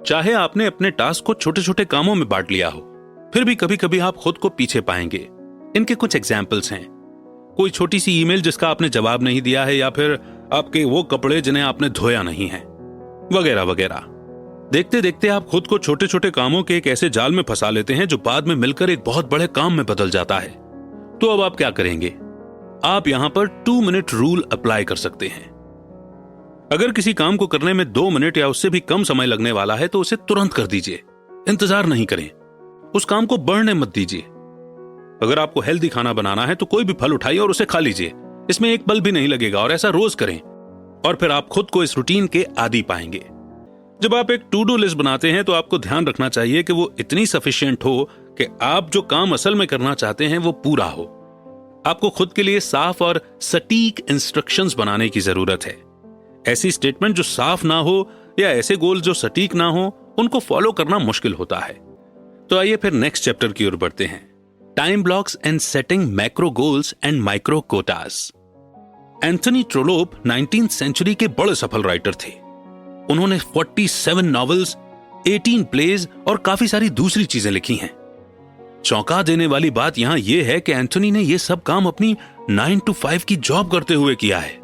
चाहे आपने अपने टास्क को छोटे छोटे कामों में बांट लिया हो, फिर भी कभी कभी आप खुद को पीछे पाएंगे। इनके कुछ एग्जाम्पल्स हैं। कोई छोटी सी ईमेल जिसका आपने जवाब नहीं दिया है, या फिर आपके वो कपड़े जिन्हें आपने धोया नहीं है, वगैरह वगैरह। देखते देखते आप खुद को छोटे छोटे कामों के एक ऐसे जाल में फंसा लेते हैं जो बाद में मिलकर एक बहुत बड़े काम में बदल जाता है। तो अब आप क्या करेंगे? आप यहां पर 2 मिनट रूल अप्लाई कर सकते हैं। अगर किसी काम को करने में 2 मिनट या उससे भी कम समय लगने वाला है तो उसे तुरंत कर दीजिए, इंतजार नहीं करें। उस काम को बढ़ने मत दीजिए। अगर आपको हेल्दी खाना बनाना है तो कोई भी फल उठाइए और उसे खा लीजिए, इसमें एक पल भी नहीं लगेगा, और ऐसा रोज करें और फिर आप खुद को इस रूटीन के आदी पाएंगे। जब आप एक टू डू लिस्ट बनाते हैं तो आपको ध्यान रखना चाहिए कि वो इतनी सफिशिएंट हो कि आप जो काम असल में करना चाहते हैं वो पूरा हो। आपको खुद के लिए साफ और सटीक इंस्ट्रक्शंस बनाने की जरूरत है। ऐसी स्टेटमेंट जो साफ ना हो या ऐसे गोल जो सटीक ना हो, उनको फॉलो करना मुश्किल होता है। तो आइए फिर नेक्स्ट चैप्टर की ओर बढ़ते हैं। Time blocks and setting macro goals and micro quotas. Anthony Trollope 19th century के बड़े सफल राइटर थे। उन्होंने 47 नॉवेल्स, 18 प्लेज और काफी सारी दूसरी चीजें लिखी हैं। चौंका देने वाली बात यहां यह है कि एंथनी ने यह सब काम अपनी 9 to 5 की जॉब करते हुए किया है।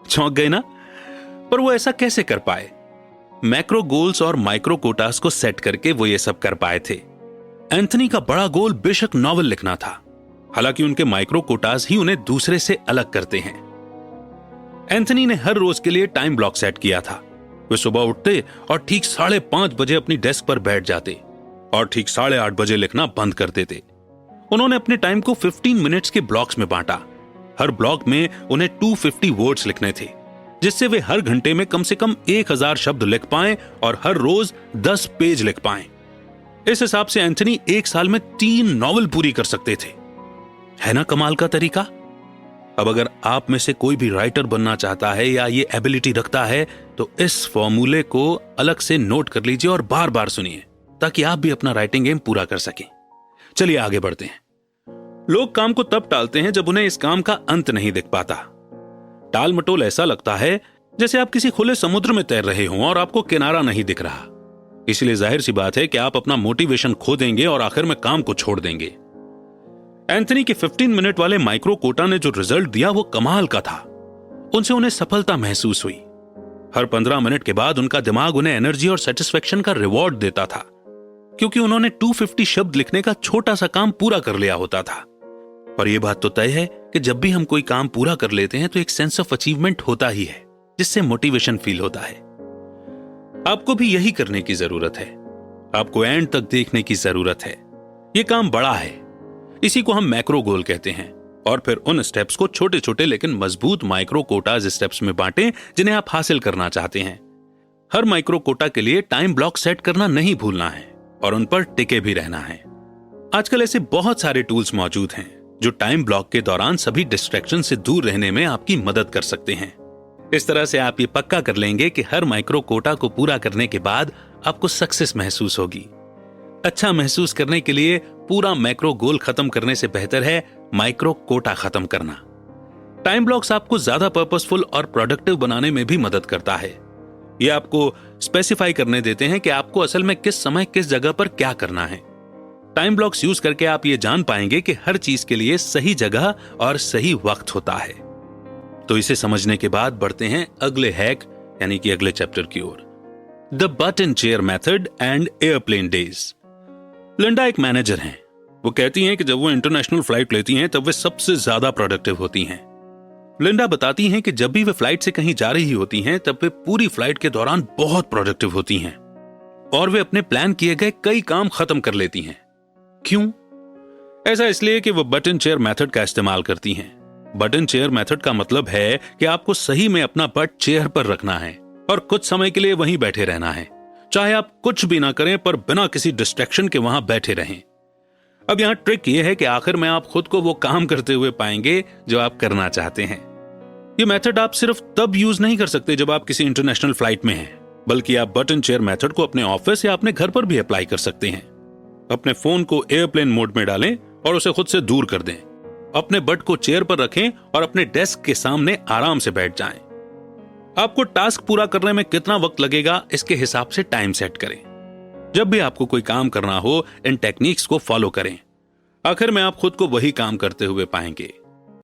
चौंक गए ना? पर वो ऐसा कैसे कर पाए? मैक्रो गोल्स और माइक्रो कोटास को सेट करके वो ये सब कर पाए थे। एंथनी का बड़ा गोल बेशक नॉवेल लिखना था, हालांकि उनके माइक्रो कोटास ही उन्हें दूसरे से अलग करते हैं। एंथनी ने हर रोज के लिए टाइम ब्लॉक सेट किया था। वे सुबह उठते और ठीक 5:30 बजे अपनी डेस्क पर बैठ जाते और ठीक 8:30 बजे लिखना बंद कर देते। उन्होंने अपने टाइम को 15 मिनट्स के ब्लॉक्स में बांटा। हर ब्लॉक में उन्हें 250 वर्ड्स लिखने थे, जिससे वे हर घंटे में कम से कम 1000 शब्द लिख पाएं और हर रोज 10 पेज लिख पाएं। इस हिसाब से एंथनी एक साल में 3 नॉवेल पूरी कर सकते थे। है ना कमाल का तरीका? अब अगर आप में से कोई भी राइटर बनना चाहता है या ये एबिलिटी रखता है तो इस फॉर्मूले को अलग से नोट कर लीजिए और बार बार सुनिए, ताकि आप भी अपना राइटिंग एम पूरा कर सकें। चलिए आगे बढ़ते हैं। लोग काम को तब टालते हैं जब उन्हें इस काम का अंत नहीं दिख पाता। टाल मटोल ऐसा लगता है जैसे आप किसी खुले समुद्र में तैर रहे हों और आपको किनारा नहीं दिख रहा। इसलिए जाहिर सी बात है कि आप अपना मोटिवेशन खो देंगे और आखिर में काम को छोड़ देंगे। एंथनी के 15 मिनट वाले माइक्रो कोटा ने जो रिजल्ट दिया वो कमाल का था। उनसे उन्हें सफलता महसूस हुई। हर 15 मिनट के बाद उनका दिमाग उन्हें एनर्जी और सेटिस्फेक्शन का रिवॉर्ड देता था, क्योंकि उन्होंने 250 शब्द लिखने का छोटा सा काम पूरा कर लिया होता था। और यह बात तो तय है कि जब भी हम कोई काम पूरा कर लेते हैं तो एक सेंस ऑफ अचीवमेंट होता ही है, जिससे मोटिवेशन फील होता है। आपको भी यही करने की जरूरत है। आपको एंड तक देखने की जरूरत है। यह काम बड़ा है, इसी को हम मैक्रो गोल कहते हैं। और फिर उन स्टेप्स को छोटे छोटे लेकिन मजबूत माइक्रो कोटाज स्टेप्स में बांटें जिन्हें आप हासिल करना चाहते हैं। हर माइक्रो कोटा के लिए टाइम ब्लॉक सेट करना नहीं भूलना है और उन पर टिके भी रहना है। आजकल ऐसे बहुत सारे टूल्स मौजूद हैं जो टाइम ब्लॉक के दौरान सभी डिस्ट्रैक्शन से दूर रहने में आपकी मदद कर सकते हैं। इस तरह से आप ये पक्का कर लेंगे कि हर माइक्रो कोटा को पूरा करने के बाद आपको सक्सेस महसूस होगी। अच्छा महसूस करने के लिए पूरा मैक्रो गोल खत्म करने से बेहतर है माइक्रो कोटा खत्म करना। टाइम ब्लॉक्स आपको ज्यादा पर्पसफुल और प्रोडक्टिव बनाने में भी मदद करता है। ये आपको स्पेसिफाई करने देते हैं कि आपको असल में किस समय किस जगह पर क्या करना है। टाइम ब्लॉक्स यूज करके आप ये जान पाएंगे कि हर चीज के लिए सही जगह और सही वक्त होता है। तो इसे समझने के बाद बढ़ते हैं अगले हैक यानी कि अगले चैप्टर की ओर, the button chair method and airplane days. Linda एक मैनेजर हैं। वो कहती हैं कि जब वो इंटरनेशनल फ्लाइट लेती हैं तब वे सबसे ज्यादा प्रोडक्टिव होती हैं। लिंडा बताती हैं कि जब भी वे फ्लाइट से कहीं जा रही होती हैं तब वे पूरी फ्लाइट के दौरान बहुत प्रोडक्टिव होती हैं और वे अपने प्लान किए गए कई काम खत्म कर लेती हैं। क्यों? ऐसा इसलिए कि वो बटन चेयर मेथड का इस्तेमाल करती हैं। बटन चेयर मेथड का मतलब है कि आपको सही में अपना बट चेयर पर रखना है और कुछ समय के लिए वहीं बैठे रहना है, चाहे आप कुछ भी ना करें पर बिना किसी डिस्ट्रैक्शन के वहां बैठे रहें। अब यहां ट्रिक यह है कि आखिर में आप खुद को वो काम करते हुए पाएंगे जो आप करना चाहते हैं। ये मेथड आप सिर्फ तब यूज नहीं कर सकते जब आप किसी इंटरनेशनल फ्लाइट में हैं, बल्कि आप बटन चेयर मेथड को अपने ऑफिस या अपने घर पर भी अप्लाई कर सकते हैं। अपने फोन को एयरप्लेन मोड में डालें और उसे खुद से दूर कर दें। अपने बट को चेयर पर रखें और अपने डेस्क के सामने आराम से बैठ जाएं। आपको टास्क पूरा करने में कितना वक्त लगेगा इसके हिसाब से टाइम सेट करें। जब भी आपको कोई काम करना हो इन टेक्निक्स को फॉलो करें। आखिर में आप खुद को वही काम करते हुए पाएंगे